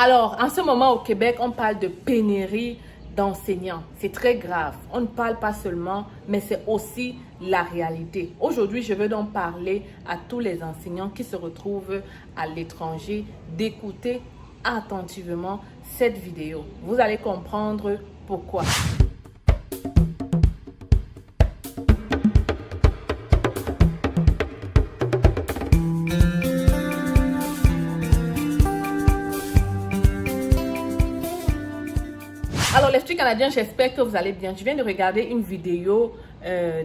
Alors, en ce moment au Québec, on parle de pénurie d'enseignants. C'est très grave. On ne parle pas seulement, mais c'est aussi la réalité. Aujourd'hui, je veux donc parler à tous les enseignants qui se retrouvent à l'étranger d'écouter attentivement cette vidéo. Vous allez comprendre pourquoi. Alors les petits Canadiens, j'espère que vous allez bien. Je viens de regarder une vidéo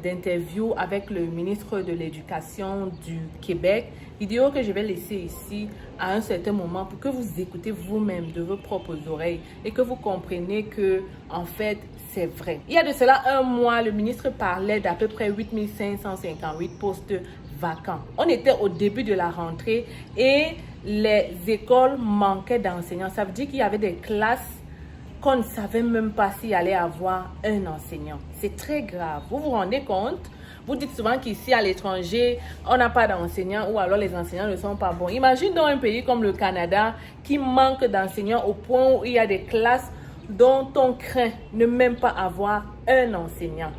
d'interview avec le ministre de l'Éducation du Québec. Vidéo que je vais laisser ici à un certain moment pour que vous écoutez vous-même de vos propres oreilles et que vous compreniez que, en fait, c'est vrai. Il y a de cela un mois, le ministre parlait d'à peu près 8558 postes vacants. On était au début de la rentrée et les écoles manquaient d'enseignants. Ça veut dire qu'il y avait des classes qu'on ne savait même pas s'il allait avoir un enseignant. C'est très grave. Vous vous rendez compte? Vous dites souvent qu'ici, à l'étranger, on n'a pas d'enseignants ou alors les enseignants ne sont pas bons. Imagine dans un pays comme le Canada qui manque d'enseignants au point où il y a des classes dont on craint ne même pas avoir un enseignant.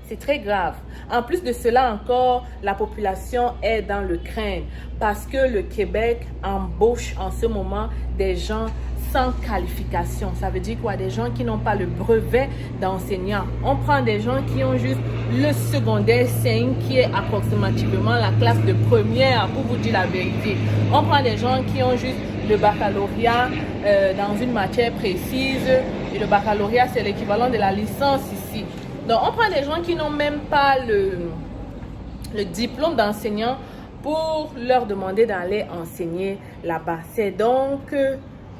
C'est très grave. En plus de cela encore, la population est dans le crainte parce que le Québec embauche en ce moment des gens sans qualification. Ça veut dire quoi? Des gens qui n'ont pas le brevet d'enseignant. On prend des gens qui ont juste le secondaire 5 qui est approximativement la classe de première pour vous dire la vérité. On prend des gens qui ont juste le baccalauréat dans une matière précise et le baccalauréat c'est l'équivalent de la licence ici. Donc on prend des gens qui n'ont même pas le diplôme d'enseignant pour leur demander d'aller enseigner là-bas. C'est donc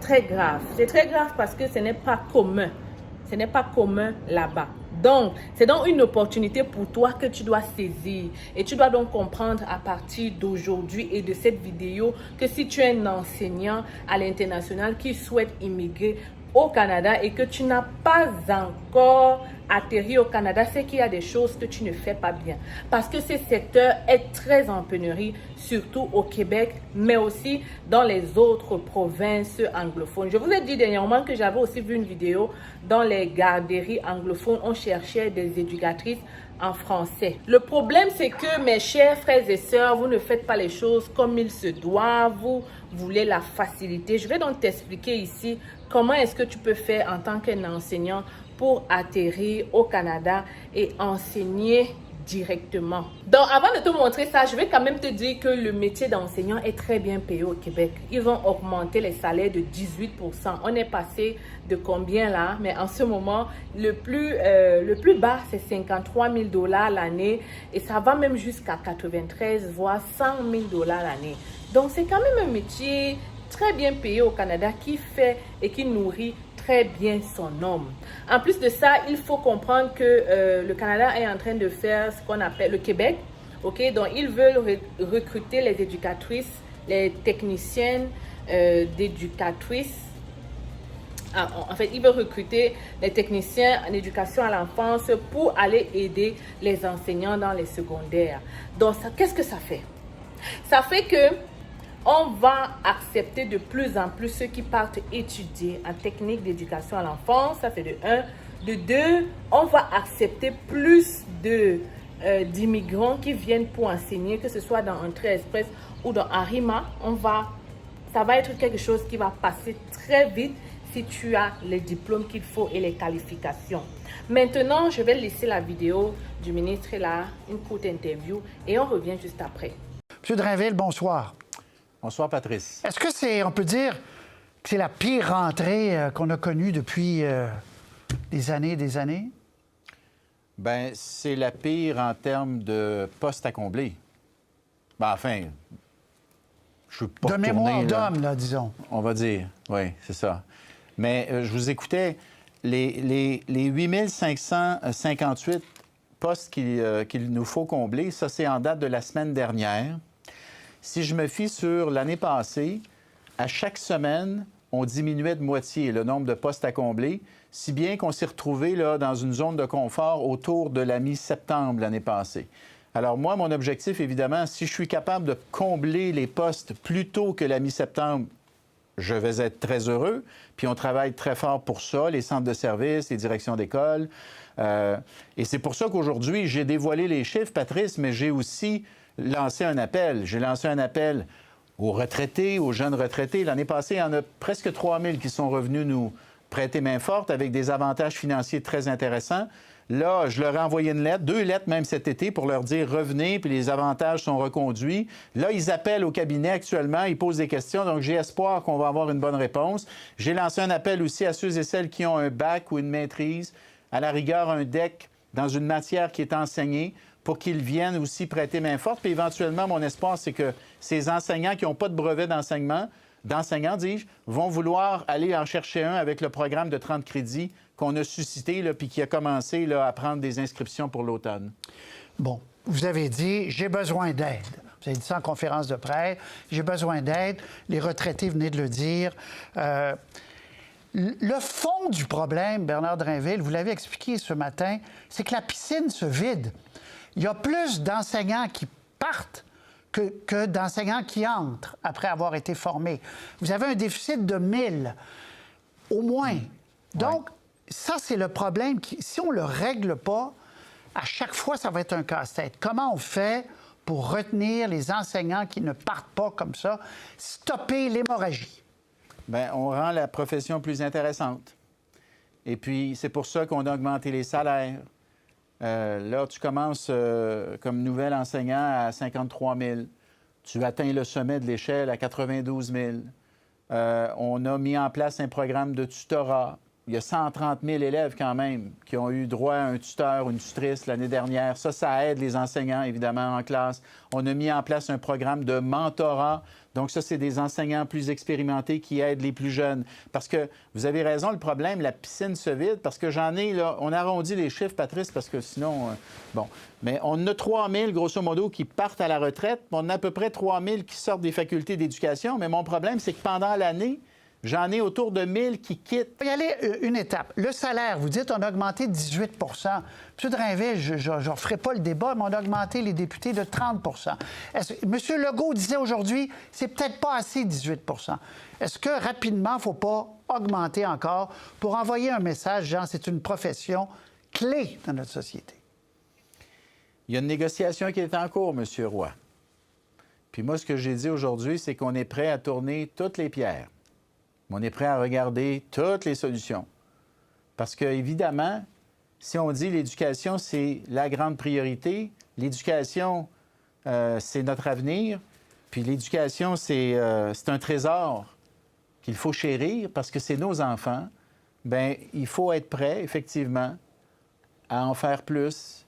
très grave. C'est très grave parce que ce n'est pas commun. Ce n'est pas commun là-bas. Donc, c'est donc une opportunité pour toi que tu dois saisir. Et tu dois donc comprendre à partir d'aujourd'hui et de cette vidéo que si tu es un enseignant à l'international qui souhaite immigrer au Canada et que tu n'as pas encore atterri au Canada, c'est qu'il y a des choses que tu ne fais pas bien. Parce que ce secteur est très en pénurie, surtout au Québec, mais aussi dans les autres provinces anglophones. Je vous ai dit dernièrement que j'avais aussi vu une vidéo dans les garderies anglophones. On cherchait des éducatrices en français. Le problème, c'est que mes chers frères et sœurs, vous ne faites pas les choses comme il se doit. Vous voulez la facilité. Je vais donc t'expliquer ici comment est-ce que tu peux faire en tant qu'enseignant pour atterrir au Canada et enseigner directement. Donc, avant de te montrer ça, je vais quand même te dire que le métier d'enseignant est très bien payé au Québec. Ils ont augmenté les salaires de 18%. On est passé de combien là? Mais en ce moment, le plus bas, c'est 53 000 $ l'année et ça va même jusqu'à 93, voire 100 000 $ l'année. Donc, c'est quand même un métier très bien payé au Canada qui fait et qui nourrit très bien son homme. En plus de ça, il faut comprendre que le Canada est en train de faire ce qu'on appelle le Québec. Ok, donc ils veulent recruter les éducatrices, les techniciennes d'éducatrices. En fait, ils veulent recruter les techniciens en éducation à l'enfance pour aller aider les enseignants dans les secondaires. Donc, qu'est-ce que ça fait? Ça fait que on va accepter de plus en plus ceux qui partent étudier en technique d'éducation à l'enfance. Ça, c'est de 1. De 2, on va accepter plus d'immigrants qui viennent pour enseigner, que ce soit dans Entrée Express ou dans Arima. Ça va être quelque chose qui va passer très vite si tu as les diplômes qu'il faut et les qualifications. Maintenant, je vais laisser la vidéo du ministre là, une courte interview, et on revient juste après. Monsieur Drainville, bonsoir. Bonsoir, Patrice. Est-ce que on peut dire que c'est la pire rentrée qu'on a connue depuis des années et des années? Bien, c'est la pire en termes de postes à combler. Ben, enfin, je ne veux pas de mémoire retourner, d'homme, là, disons. On va dire, oui, c'est ça. Mais je vous écoutais, les 8558 postes qu'il nous faut combler, ça, c'est en date de la semaine dernière. Si je me fie sur l'année passée, à chaque semaine, on diminuait de moitié le nombre de postes à combler, si bien qu'on s'est retrouvé là, dans une zone de confort autour de la mi-septembre l'année passée. Alors moi, mon objectif, évidemment, si je suis capable de combler les postes plus tôt que la mi-septembre, je vais être très heureux. Puis on travaille très fort pour ça, les centres de services, les directions d'école. Et c'est pour ça qu'aujourd'hui, j'ai dévoilé les chiffres, Patrice, mais j'ai aussi lancé un appel. J'ai lancé un appel aux retraités, aux jeunes retraités. L'année passée, il y en a presque 3000 qui sont revenus nous prêter main forte avec des avantages financiers très intéressants. Là, je leur ai envoyé une lettre, 2 lettres même cet été, pour leur dire « revenez », puis les avantages sont reconduits. Là, ils appellent au cabinet actuellement, ils posent des questions, donc j'ai espoir qu'on va avoir une bonne réponse. J'ai lancé un appel aussi à ceux et celles qui ont un bac ou une maîtrise, à la rigueur un DEC dans une matière qui est enseignée, pour qu'ils viennent aussi prêter main forte. Puis éventuellement, mon espoir, c'est que ces enseignants qui n'ont pas de brevet d'enseignants, dis-je, vont vouloir aller en chercher un avec le programme de 30 crédits qu'on a suscité, là, puis qui a commencé là, à prendre des inscriptions pour l'automne. Bon, vous avez dit « j'ai besoin d'aide ». Vous avez dit ça en conférence de presse. « J'ai besoin d'aide ». Les retraités venaient de le dire. Le fond du problème, Bernard Drainville, vous l'avez expliqué ce matin, c'est que la piscine se vide. Il y a plus d'enseignants qui partent que d'enseignants qui entrent après avoir été formés. Vous avez un déficit de 1000, au moins. Donc, ça, c'est le problème. Si on ne le règle pas, à chaque fois, ça va être un casse-tête. Comment on fait pour retenir les enseignants qui ne partent pas comme ça, stopper l'hémorragie? Bien, on rend la profession plus intéressante. Et puis, c'est pour ça qu'on a augmenté les salaires. Là, tu commences comme nouvel enseignant à 53 000. Tu atteins le sommet de l'échelle à 92 000. On a mis en place un programme de tutorat. Il y a 130 000 élèves quand même qui ont eu droit à un tuteur ou une tutrice l'année dernière. Ça aide les enseignants, évidemment, en classe. On a mis en place un programme de mentorat. Donc ça, c'est des enseignants plus expérimentés qui aident les plus jeunes. Parce que, vous avez raison, le problème, la piscine se vide, parce que j'en ai, là, on arrondit les chiffres, Patrice, parce que sinon, bon. Mais on a 3 000, grosso modo, qui partent à la retraite. On a à peu près 3 000 qui sortent des facultés d'éducation. Mais mon problème, c'est que pendant l'année, j'en ai autour de 1000 qui quittent. Il va y aller une étape. Le salaire, vous dites, on a augmenté de 18 M. Drainville, je ne ferai pas le débat, mais on a augmenté les députés de 30 M. Legault disait aujourd'hui, c'est peut-être pas assez 18 Est-ce que, rapidement, il ne faut pas augmenter encore pour envoyer un message, genre, c'est une profession clé dans notre société? Il y a une négociation qui est en cours, M. Roy. Puis moi, ce que j'ai dit aujourd'hui, c'est qu'on est prêt à tourner toutes les pierres. On est prêt à regarder toutes les solutions. Parce que, évidemment, si on dit l'éducation, c'est la grande priorité, l'éducation, c'est notre avenir, puis l'éducation, c'est un trésor qu'il faut chérir parce que c'est nos enfants, bien, il faut être prêt, effectivement, à en faire plus,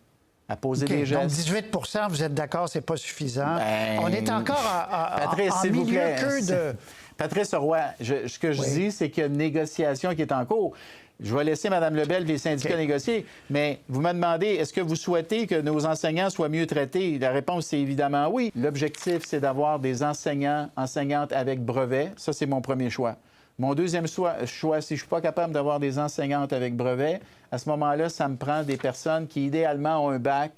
à poser des gestes. Donc, 18 vous êtes d'accord, c'est pas suffisant. Ben, on est encore Patrice, en s'il vous milieu plaît. que de... Patrice Roy, ce que je dis, c'est qu'il y a une négociation qui est en cours. Je vais laisser Mme Lebel et les syndicats négocier, mais vous me demandez, est-ce que vous souhaitez que nos enseignants soient mieux traités? La réponse, c'est évidemment oui. L'objectif, c'est d'avoir des enseignants, enseignantes avec brevet. Ça, c'est mon premier choix. Mon deuxième choix, si je ne suis pas capable d'avoir des enseignantes avec brevet, à ce moment-là, ça me prend des personnes qui, idéalement, ont un bac,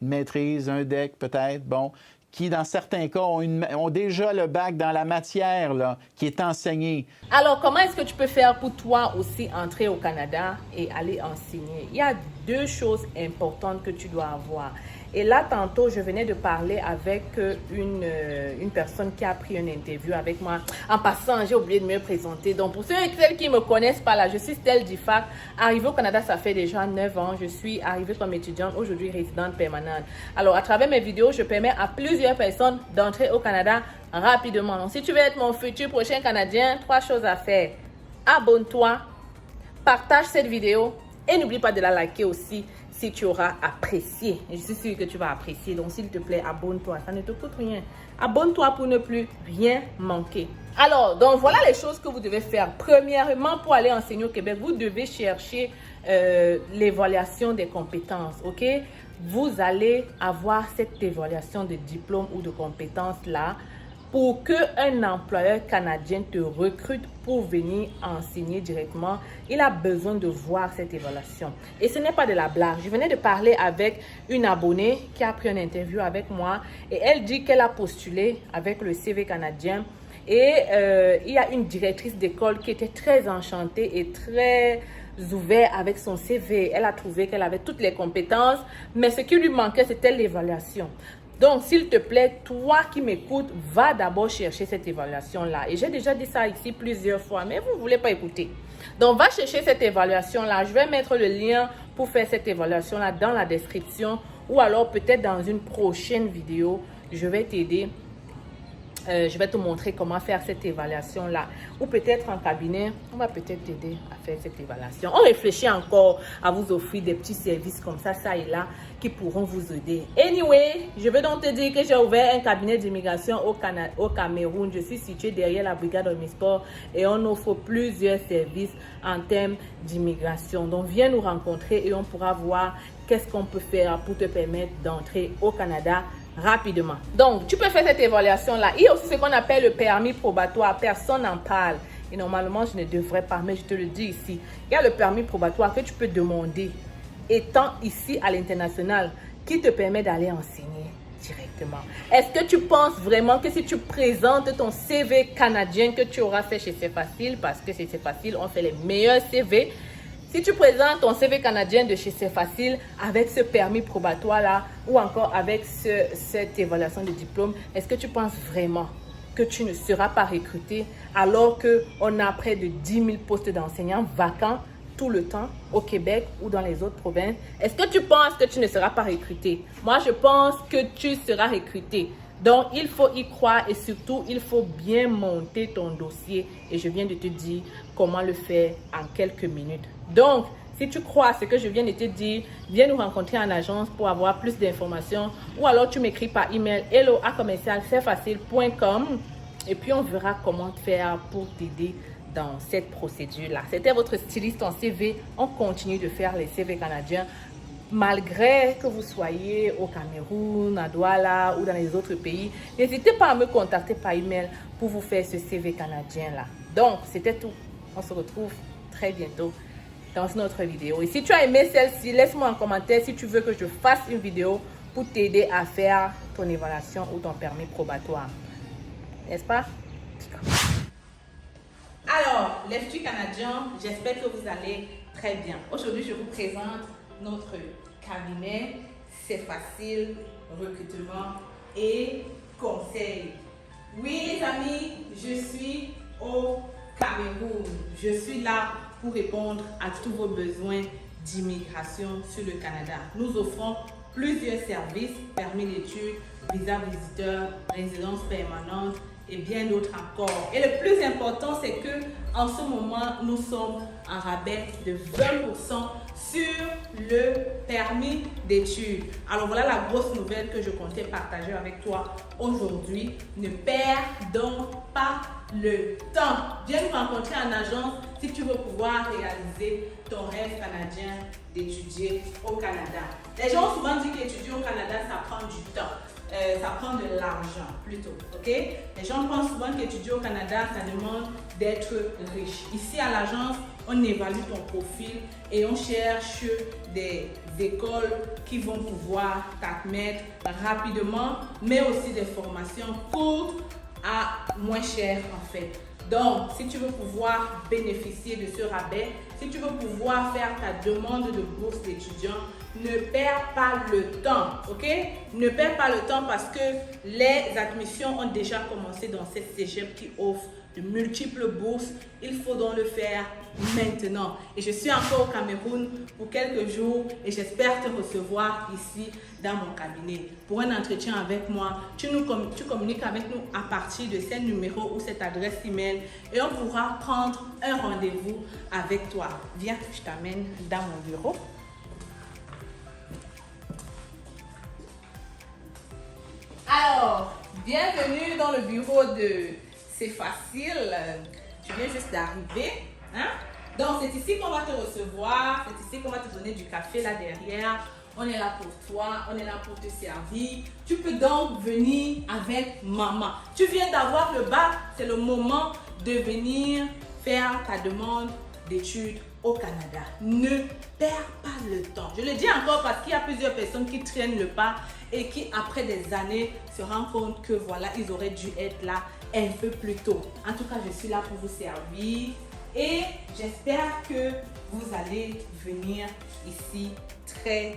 une maîtrise, un DEC peut-être, bon, qui, dans certains cas, ont déjà le bac dans la matière là, qui est enseignée. Alors, comment est-ce que tu peux faire pour toi aussi entrer au Canada et aller enseigner? Il y a 2 choses importantes que tu dois avoir. Et là, tantôt, je venais de parler avec une personne qui a pris une interview avec moi. En passant, j'ai oublié de me présenter. Donc, pour ceux et celles qui ne me connaissent pas là, je suis Stell Difac. Arrivée au Canada, ça fait déjà 9 ans. Je suis arrivée comme étudiante, aujourd'hui résidente permanente. Alors, à travers mes vidéos, je permets à plusieurs personnes d'entrer au Canada rapidement. Donc, si tu veux être mon futur prochain Canadien, 3 choses à faire. Abonne-toi, partage cette vidéo et n'oublie pas de la liker aussi. Si tu auras apprécié, je suis sûre que tu vas apprécier, donc s'il te plaît, abonne-toi, ça ne te coûte rien. Abonne-toi pour ne plus rien manquer. Alors, donc voilà les choses que vous devez faire. Premièrement, pour aller enseigner au Québec, vous devez chercher l'évaluation des compétences, ok? Vous allez avoir cette évaluation de diplôme ou de compétences là pour qu'un employeur canadien te recrute pour venir enseigner directement. Il a besoin de voir cette évaluation. Et ce n'est pas de la blague. Je venais de parler avec une abonnée qui a pris une interview avec moi et elle dit qu'elle a postulé avec le CV canadien Et il y a une directrice d'école qui était très enchantée et très ouverte avec son CV. Elle a trouvé qu'elle avait toutes les compétences, mais ce qui lui manquait, c'était l'évaluation. Donc, s'il te plaît, toi qui m'écoutes, va d'abord chercher cette évaluation-là. Et j'ai déjà dit ça ici plusieurs fois, mais vous ne voulez pas écouter. Donc, va chercher cette évaluation-là. Je vais mettre le lien pour faire cette évaluation-là dans la description ou alors peut-être dans une prochaine vidéo, je vais t'aider. Je vais te montrer comment faire cette évaluation-là. Ou peut-être en cabinet, on va peut-être t'aider à faire cette évaluation. On réfléchit encore à vous offrir des petits services comme ça et là, qui pourront vous aider. Anyway, je veux donc te dire que j'ai ouvert un cabinet d'immigration au Cameroun. Je suis située derrière la brigade Omnisport et on offre plusieurs services en termes d'immigration. Donc, viens nous rencontrer et on pourra voir qu'est-ce qu'on peut faire pour te permettre d'entrer au Canada rapidement. Donc, tu peux faire cette évaluation-là. Il y a aussi ce qu'on appelle le permis probatoire. Personne n'en parle. Et normalement, je ne devrais pas, mais je te le dis ici. Il y a le permis probatoire que tu peux demander, étant ici à l'international, qui te permet d'aller enseigner directement. Est-ce que tu penses vraiment que si tu présentes ton CV canadien que tu auras fait chez C'est Facile, parce que chez C'est Facile, on fait les meilleurs CV. Si tu présentes ton CV canadien de chez C'est Facile avec ce permis probatoire-là ou encore avec cette évaluation de diplôme, est-ce que tu penses vraiment que tu ne seras pas recruté alors qu'on a près de 10 000 postes d'enseignants vacants tout le temps au Québec ou dans les autres provinces? Est-ce que tu penses que tu ne seras pas recruté? Moi, je pense que tu seras recruté. Donc, il faut y croire et surtout, il faut bien monter ton dossier. Et je viens de te dire comment le faire en quelques minutes. Donc, si tu crois à ce que je viens de te dire, viens nous rencontrer en agence pour avoir plus d'informations. Ou alors, tu m'écris par email hello@commercialcetfacile.com et puis on verra comment faire pour t'aider dans cette procédure-là. C'était votre styliste en CV. On continue de faire les CV canadiens. Malgré que vous soyez au Cameroun, à Douala ou dans les autres pays, n'hésitez pas à me contacter par email pour vous faire ce CV canadien-là. Donc, c'était tout. On se retrouve très bientôt dans une autre vidéo. Et si tu as aimé celle-ci, laisse-moi un commentaire si tu veux que je fasse une vidéo pour t'aider à faire ton évaluation ou ton permis probatoire. N'est-ce pas? Alors, les futurs Canadiens, j'espère que vous allez très bien. Aujourd'hui, je vous présente notre cabinet C'est Facile, recrutement et conseil. Oui, les amis, je suis au Cameroun. Je suis là pour répondre à tous vos besoins d'immigration sur le Canada. Nous offrons plusieurs services, permis d'études, visa visiteur, résidence permanente et bien d'autres encore. Et le plus important, c'est que en ce moment, nous sommes en rabais de 20% sur le permis d'études. Alors voilà la grosse nouvelle que je comptais partager avec toi aujourd'hui. Ne perds donc pas le temps. Viens nous rencontrer en agence si tu veux pouvoir réaliser ton rêve canadien d'étudier au Canada. Les gens ont souvent dit qu'étudier au Canada, ça prend du temps. Ça prend de l'argent plutôt, ok? Les gens pensent souvent qu'étudier au Canada, ça demande d'être riche. Ici à l'agence, on évalue ton profil et on cherche des écoles qui vont pouvoir t'admettre rapidement, mais aussi des formations courtes à moins cher en fait. Donc, si tu veux pouvoir bénéficier de ce rabais, si tu veux pouvoir faire ta demande de bourse d'étudiant, ne perds pas le temps, ok? Ne perds pas le temps parce que les admissions ont déjà commencé dans cette cégep qui offre de multiples bourses. Il faut donc le faire maintenant. Et je suis encore au Cameroun pour quelques jours et j'espère te recevoir ici dans mon cabinet pour un entretien avec moi. Tu communiques avec nous à partir de ce numéro ou cette adresse email et on pourra prendre un rendez-vous avec toi. Viens, je t'amène dans mon bureau. Alors, bienvenue dans le bureau de C'est Facile. Tu viens juste d'arriver. Hein? Donc, c'est ici qu'on va te recevoir. C'est ici qu'on va te donner du café là derrière. On est là pour toi. On est là pour te servir. Tu peux donc venir avec maman. Tu viens d'avoir le bac. C'est le moment de venir faire ta demande d'études au Canada. Ne perds pas le temps. Je le dis encore parce qu'il y a plusieurs personnes qui traînent le pas et qui, après des années, se rendent compte que voilà, ils auraient dû être là un peu plus tôt. En tout cas, je suis là pour vous servir et j'espère que vous allez venir ici très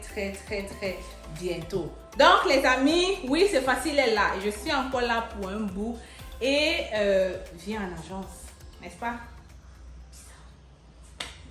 bientôt. Donc les amis, oui, c'est facile, elle est là. Je suis encore là pour un bout et viens en agence, n'est-ce pas?